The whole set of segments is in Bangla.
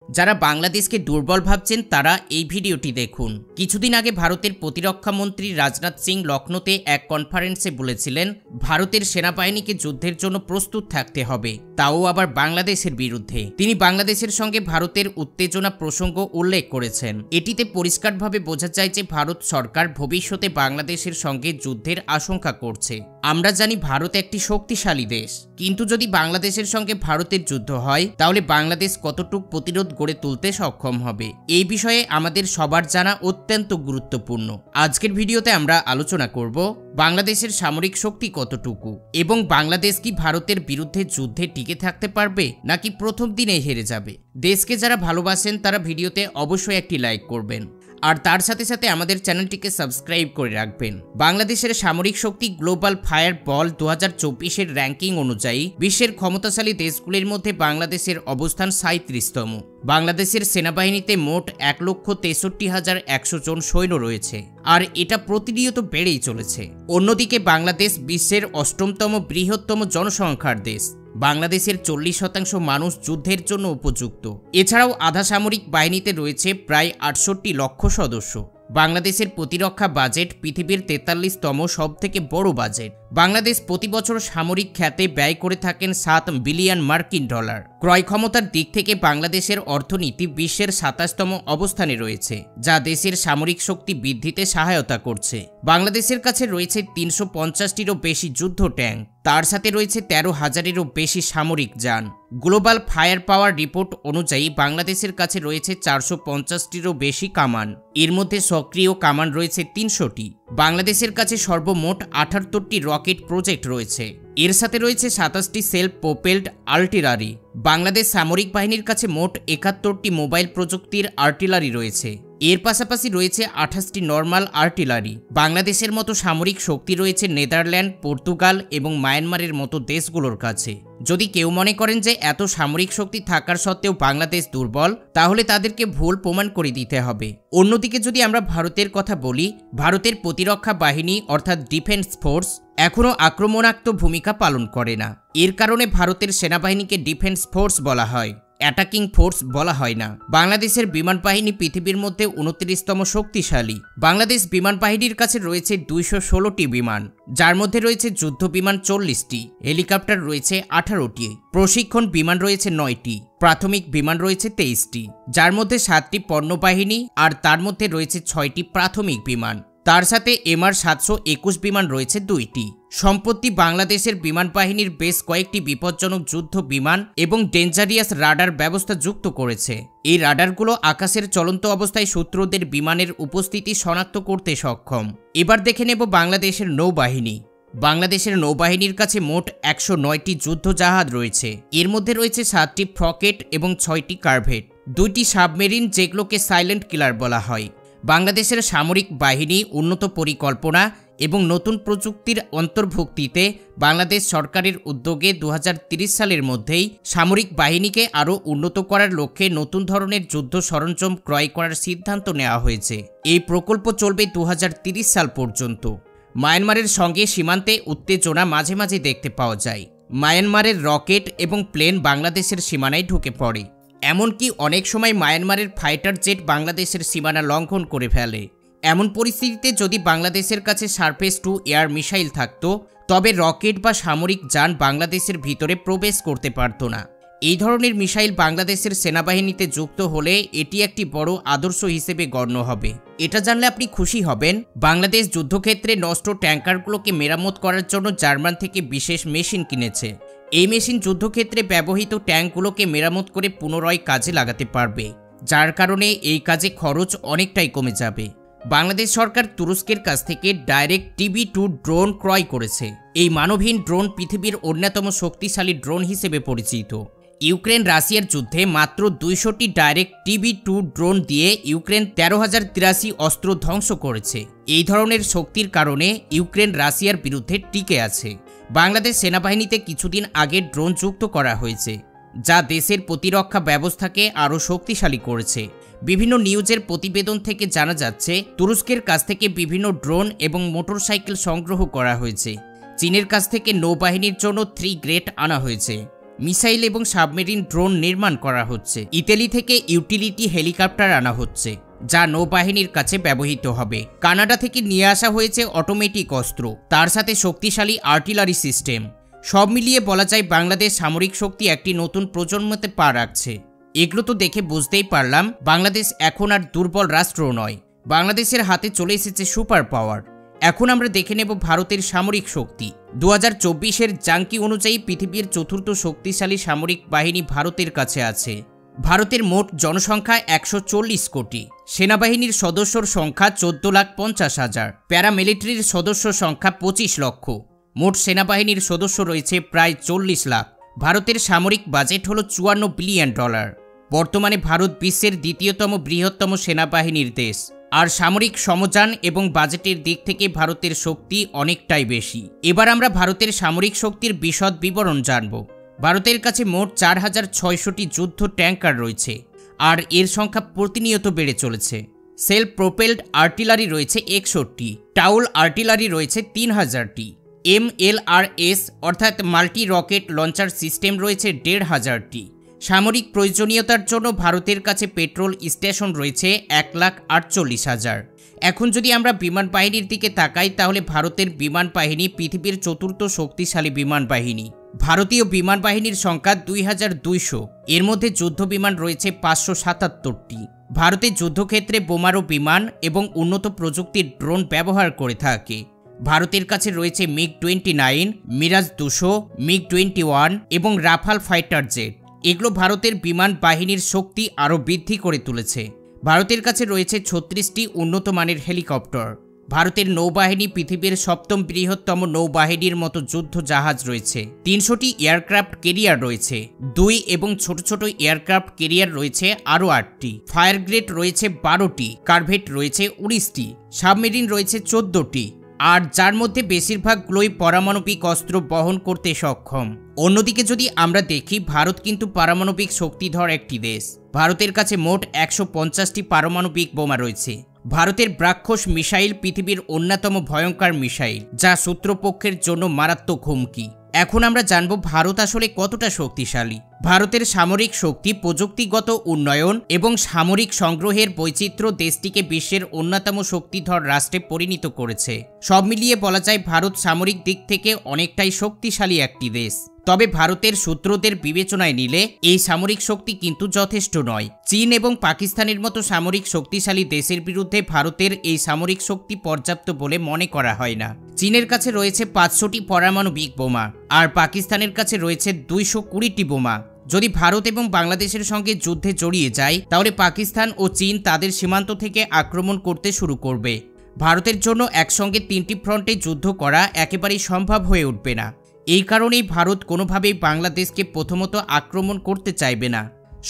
যারা বাংলাদেশকে দুর্বল ভাবছেন তারা এই ভিডিওটি দেখুন। কিছুদিন আগে ভারতের প্রতিরক্ষা মন্ত্রী রাজনাথ সিং লখনৌতে এক কনফারেন্সে বলেছিলেন ভারতের সেনাবাহিনীকে যুদ্ধের জন্য প্রস্তুত থাকতে হবে, তাও আবার বাংলাদেশের বিরুদ্ধে। তিনি বাংলাদেশের সঙ্গে ভারতের উত্তেজনা প্রসঙ্গ উল্লেখ করেছেন। এটিতে পরিষ্কারভাবে বোঝা যায় যে ভারত সরকার ভবিষ্যতে বাংলাদেশের সঙ্গে যুদ্ধের আশঙ্কা করছে। আমরা জানি ভারত একটি শক্তিশালী দেশ, কিন্তু যদি বাংলাদেশের সঙ্গে ভারতের যুদ্ধ হয় তাহলে বাংলাদেশ কতটুকু প্রতিরোধ গড়ে তুলতে সক্ষম হবে, এই বিষয়ে আমাদের সবার জানা অত্যন্ত গুরুত্বপূর্ণ। আজকের ভিডিওতে আমরা আলোচনা করব বাংলাদেশের সামরিক শক্তি কতটুকু এবং বাংলাদেশ কি ভারতের বিরুদ্ধে যুদ্ধে টিকে থাকতে পারবে নাকি প্রথম দিনেই হেরে যাবে। দেশকে যারা ভালোবাসেন তারা ভিডিওতে অবশ্যই একটি লাইক করবেন আর তার সাথে সাথে আমাদের চ্যানেলটিকে সাবস্ক্রাইব করে রাখবেন। বাংলাদেশের সামরিক শক্তি গ্লোবাল ফায়ার বল 2024-এর র্যাঙ্কিং অনুযায়ী বিশ্বের ক্ষমতাশালী দেশগুলির মধ্যে বাংলাদেশের অবস্থান 37তম। বাংলাদেশের সেনাবাহিনীতে মোট 1,63,100 জন সৈন্য রয়েছে আর এটা প্রতিনিয়ত বেড়েই চলেছে। অন্যদিকে বাংলাদেশ বিশ্বের 8তম বৃহত্তম জনসংখ্যার দেশ। বাংলাদেশের 40% মানুষ যুদ্ধের জন্য উপযুক্ত। এছাড়াও আধা সামরিক বাহিনীতে রয়েছে প্রায় 68 লক্ষ সদস্য। বাংলাদেশের প্রতিরক্ষা বাজেট পৃথিবীর 43তম সবথেকে বড় বাজেট। বাংলাদেশ প্রতি বছর সামরিক খাতে ব্যয় করে থাকেন $7 বিলিয়ন মার্কিন। ক্রয় ক্ষমতার দিক থেকে বাংলাদেশের অর্থনীতি বিশ্বের 27তম অবস্থানে রয়েছে, যা দেশের সামরিক শক্তি বৃদ্ধিতে সহায়তা করছে। বাংলাদেশের কাছে রয়েছে 350টিরও বেশি যুদ্ধ ট্যাঙ্ক, তার সাথে রয়েছে 13,000-এরও বেশি সামরিক যান। গ্লোবাল ফায়ার পাওয়ার রিপোর্ট অনুযায়ী বাংলাদেশের কাছে রয়েছে 450টিরও বেশি কামান, এর মধ্যে সক্রিয় কামান রয়েছে 300টি। বাংলাদেশের কাছে সর্বমোট 78টি রকেট প্রজেক্ট রয়েছে, এর সাথে রয়েছে 27টি সেলফ প্রোপেলড আর্টিলারি। বাংলাদেশ সামরিক বাহিনীর কাছে মোট 71টি মোবাইল প্রযুক্তির আর্টিলারি রয়েছে, এর পাশাপাশি রয়েছে 28টি নর্মাল আর্টিলারি। বাংলাদেশের মতো সামরিক শক্তি রয়েছে নেদারল্যান্ড, পর্তুগাল এবং মায়ানমারের মতো দেশগুলোর কাছে। যদি কেউ মনে করেন যে এত সামরিক শক্তি থাকার সত্ত্বেও বাংলাদেশ দুর্বল, তাহলে তাদেরকে ভুল প্রমাণ করে দিতে হবে। অন্যদিকে যদি আমরা ভারতের কথা বলি, ভারতের প্রতিরক্ষা বাহিনী অর্থাৎ ডিফেন্স ফোর্স এখনও আক্রমণাত্মক ভূমিকা পালন করে না। এর কারণে ভারতের সেনাবাহিনীকে ডিফেন্স ফোর্স বলা হয়, অ্যাটাকিং ফোর্স বলা হয় না। বাংলাদেশের বিমান বাহিনী পৃথিবীর মধ্যে 29তম শক্তিশালী। বাংলাদেশ বিমান বাহিনীর কাছে রয়েছে 216টি বিমান, যার মধ্যে রয়েছে যুদ্ধ বিমান 40টি, হেলিকপ্টার রয়েছে 18টি, প্রশিক্ষণ বিমান রয়েছে 9টি, প্রাথমিক বিমান রয়েছে 23টি, যার মধ্যে 7টি পণ্যবাহিনী আর তার মধ্যে রয়েছে 6টি প্রাথমিক বিমান। তার সাথে MR-721 বিমান রয়েছে 2টি। সম্প্রতি বাংলাদেশের বিমান বাহিনীর বেশ কয়েকটি বিপজ্জনক যুদ্ধ বিমান এবং ডেঞ্জারিয়াস রাডার ব্যবস্থা যুক্ত করেছে। এই রাডারগুলো আকাশের চলন্ত অবস্থায় শত্রুদের বিমানের উপস্থিতি শনাক্ত করতে সক্ষম। এবার দেখে নেব বাংলাদেশের নৌবাহিনী। বাংলাদেশের নৌবাহিনীর কাছে মোট 109টি যুদ্ধ জাহাজ রয়েছে, এর মধ্যে রয়েছে 7টি ফ্রকেট এবং 6টি কারভেট, 2টি সাবমেরিন যেগুলোকে সাইলেন্ট কিলার বলা হয়। বাংলাদেশের সামরিক বাহিনী উন্নত পরিকল্পনা এবং নতুন প্রযুক্তির অন্তর্ভুক্তিতে বাংলাদেশ সরকারের উদ্যোগে 2030 সালের মধ্যেই সামরিক বাহিনীকে আরও উন্নত করার লক্ষ্যে নতুন ধরনের যুদ্ধ সরঞ্জাম ক্রয় করার সিদ্ধান্ত নেওয়া হয়েছে। এই প্রকল্প চলবে 2030 সাল পর্যন্ত। মায়ানমারের সঙ্গে সীমান্তে উত্তেজনা মাঝে মাঝে দেখতে পাওয়া যায়। মায়ানমারের রকেট এবং প্লেন বাংলাদেশের সীমানায় ঢুকে পড়ে, এমনকি অনেক সময় মায়ানমারের ফাইটার জেট বাংলাদেশের সীমানা লঙ্ঘন করে ফেলে। এমন পরিস্থিতিতে যদি বাংলাদেশের কাছে সারফেস টু এয়ার মিসাইল থাকত, তবে রকেট বা সামরিক যান বাংলাদেশের ভিতরে প্রবেশ করতে পারত না। এই ধরনের মিসাইল বাংলাদেশের সেনাবাহিনীতে যুক্ত হলে এটি একটি বড় আদর্শ হিসেবে গণ্য হবে। এটা জানলে আপনি খুশি হবেন, বাংলাদেশ যুদ্ধক্ষেত্রে নষ্ট ট্যাঙ্কারগুলোকে মেরামত করার জন্য জার্মান থেকে বিশেষ মেশিন কিনেছে। এই মেশিন যুদ্ধক্ষেত্রে ব্যবহৃত ট্যাঙ্কগুলোকে মেরামত করে পুনরায় কাজে লাগাতে পারবে, যার কারণে এই কাজে খরচ অনেকটাই কমে যাবে। বাংলাদেশ সরকার তুরস্কের কাছ থেকে ডাইরেক্ট TB2 ড্রোন ক্রয় করেছে। এই মানবহীন ড্রোন পৃথিবীর অন্যতম শক্তিশালী ড্রোন হিসেবে পরিচিত। ইউক্রেন রাশিয়ার যুদ্ধে মাত্র 200টি ডাইরেক্ট TB2 ড্রোন দিয়ে ইউক্রেন 13,083 অস্ত্র ধ্বংস করেছে। এই ধরনের শক্তির কারণে ইউক্রেন রাশিয়ার বিরুদ্ধে টিকে আছে। বাংলাদেশ সেনাবাহিনীতে কিছুদিন আগে ড্রোন যুক্ত করা হয়েছে, যা দেশের প্রতিরক্ষা ব্যবস্থাকে আরও শক্তিশালী করেছে। বিভিন্ন নিউজের প্রতিবেদন থেকে জানা যাচ্ছে তুরস্কের কাছ থেকে বিভিন্ন ড্রোন এবং মোটরসাইকেল সংগ্রহ করা হয়েছে। চীনের কাছ থেকে নৌবাহিনীর জন্য 3 গ্রেড আনা হয়েছে। মিসাইল এবং সাবমেরিন ড্রোন নির্মাণ করা হচ্ছে। ইতালি থেকে ইউটিলিটি হেলিকপ্টার আনা হচ্ছে, যা নৌবাহিনীর কাছে ব্যবহৃত হবে। কানাডা থেকে নিয়ে আসা হয়েছে অটোমেটিক অস্ত্র, তার সাথে শক্তিশালী আর্টিলারি সিস্টেম। সব মিলিয়ে বলা যায় বাংলাদেশ সামরিক শক্তি একটি নতুন প্রজন্মতে পা রাখছে। এগুলো তো দেখে বুঝতেই পারলাম বাংলাদেশ এখন আর দুর্বল রাষ্ট্র নয়, বাংলাদেশের হাতে চলে এসেছে সুপার পাওয়ার। এখন আমরা দেখে নেব ভারতের সামরিক শক্তি। 2024-এর জাঙ্কি অনুযায়ী পৃথিবীর চতুর্থ শক্তিশালী সামরিক বাহিনী ভারতের কাছে আছে। ভারতের মোট জনসংখ্যা 140 কোটি, সেনাবাহিনীর সদস্যর সংখ্যা 14,50,000, প্যারামিলিটারির সদস্য সংখ্যা 25 লক্ষ। মোট সেনাবাহিনীর সদস্য রয়েছে প্রায় 40 লাখ। ভারতের সামরিক বাজেট হল $54 বিলিয়ন। বর্তমানে ভারত বিশ্বের দ্বিতীয়তম বৃহত্তম সেনাবাহিনীর দেশ, আর সামরিক সমযান এবং বাজেটের দিক থেকে ভারতের শক্তি অনেকটাই বেশি। এবার আমরা ভারতের সামরিক শক্তির বিশদ বিবরণ জানব। ভারতের কাছে মোট 4,600টি যুদ্ধ ট্যাঙ্কার রয়েছে, আর এর সংখ্যা প্রতিনিয়ত বেড়ে চলেছে। সেলফ প্রোপেলড আর্টিলারি রয়েছে 61টি, টাউল আর্টিলারি রয়েছে 3000টি, MLRS অর্থাৎ মাল্টি রকেট লঞ্চার সিস্টেম রয়েছে 1,500টি। সামরিক প্রয়োজনীয়তার জন্য ভারতের কাছে পেট্রোল স্টেশন রয়েছে 1,48,000। এখন যদি আমরা বিমান বাহিনীর দিকে তাকাই, তাহলে ভারতের বিমান বাহিনী পৃথিবীর চতুর্থ শক্তিশালী বিমান বাহিনী। ভারতীয় বিমান বাহিনীর সংখ্যা 2,200, এর মধ্যে যুদ্ধ বিমান রয়েছে 577টি। ভারতের যুদ্ধক্ষেত্রে বোমারু বিমান এবং উন্নত প্রযুক্তির ড্রোন ব্যবহার করে থাকে। ভারতের কাছে রয়েছে MiG-29, মিরাজ 200, MiG-21 এবং রাফাল ফাইটার জেট। এগুলো ভারতের বিমান বাহিনীর শক্তি আরও বৃদ্ধি করে তুলেছে। ভারতের কাছে রয়েছে 36টি উন্নত মানের হেলিকপ্টার। ভারতের নৌবাহিনী পৃথিবীর 7ম বৃহত্তম নৌবাহিনীর মতো যুদ্ধ জাহাজ রয়েছে। 300টি এয়ারক্রাফট ক্যারিয়ার রয়েছে, 2 এবং ছোট ছোট এয়ারক্রাফট ক্যারিয়ার রয়েছে আরও 8টি। ফায়ার গ্রেড রয়েছে 12টি, কারভেট রয়েছে 19টি, সাবমেরিন রয়েছে 14টি, আর যার মধ্যে বেশিরভাগগুলোই পারমাণবিক অস্ত্র বহন করতে সক্ষম। অন্যদিকে যদি আমরা দেখি, ভারত কিন্তু পারমাণবিক শক্তিধর একটি দেশ। ভারতের কাছে মোট 150টি পারমাণবিক বোমা রয়েছে। ভারতের ব্রাহ্মস মিসাইল পৃথিবীর অন্যতম ভয়ঙ্কর মিসাইল, যা শত্রুপক্ষের জন্য মারাত্মক হুমকি। এখন আমরা জানব ভারত আসলে কতটা শক্তিশালী। ভারতের সামরিক শক্তি, প্রযুক্তিগত উন্নয়ন এবং সামরিক সংগ্রহের বৈচিত্র্য দেশটিকে বিশ্বের অন্যতম শক্তিধর রাষ্ট্রে পরিণত করেছে। সব মিলিয়ে বলা যায় ভারত সামরিক দিক থেকে অনেকটাই শক্তিশালী একটি দেশ। তবে ভারতের সূত্রদের বিবেচনায় নিলে এই সামরিক শক্তি কিন্তু যথেষ্ট নয়। চীন এবং পাকিস্তানের মতো সামরিক শক্তিশালী দেশের বিরুদ্ধে ভারতের এই সামরিক শক্তি পর্যাপ্ত বলে মনে করা হয় না। চীনের কাছে রয়েছে 500টি পারমাণবিক বোমা, আর পাকিস্তানের কাছে রয়েছে 220টি বোমা। যদি ভারত এবং বাংলাদেশের সঙ্গে যুদ্ধে জড়িয়ে যায়, তাহলে পাকিস্তান ও চীন তাদের সীমান্ত থেকে আক্রমণ করতে শুরু করবে। ভারতের জন্য একসঙ্গে 3টি ফ্রন্টে যুদ্ধ করা একেবারেই সম্ভব হয়ে উঠবে না। এই কারণেই ভারত কোনোভাবেই বাংলাদেশকে প্রথমত আক্রমণ করতে চাইবে না।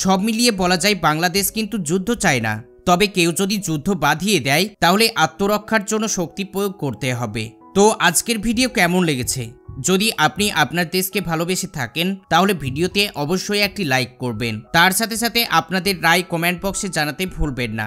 সব মিলিয়ে বলা যায় বাংলাদেশ কিন্তু যুদ্ধ চায় না। তবে কেউ যদি যুদ্ধ বাঁধিয়ে দেয়, তাহলে আত্মরক্ষার জন্য শক্তি প্রয়োগ করতে হবে। তো আজকের ভিডিও কেমন লেগেছে? যদি আপনি আপনার দেশকে ভালোবেসে থাকেন, তাহলে ভিডিওতে অবশ্যই একটি লাইক করবেন। তার সাথে সাথে আপনাদের রায় কমেন্ট বক্সে জানাতে ভুলবেন না।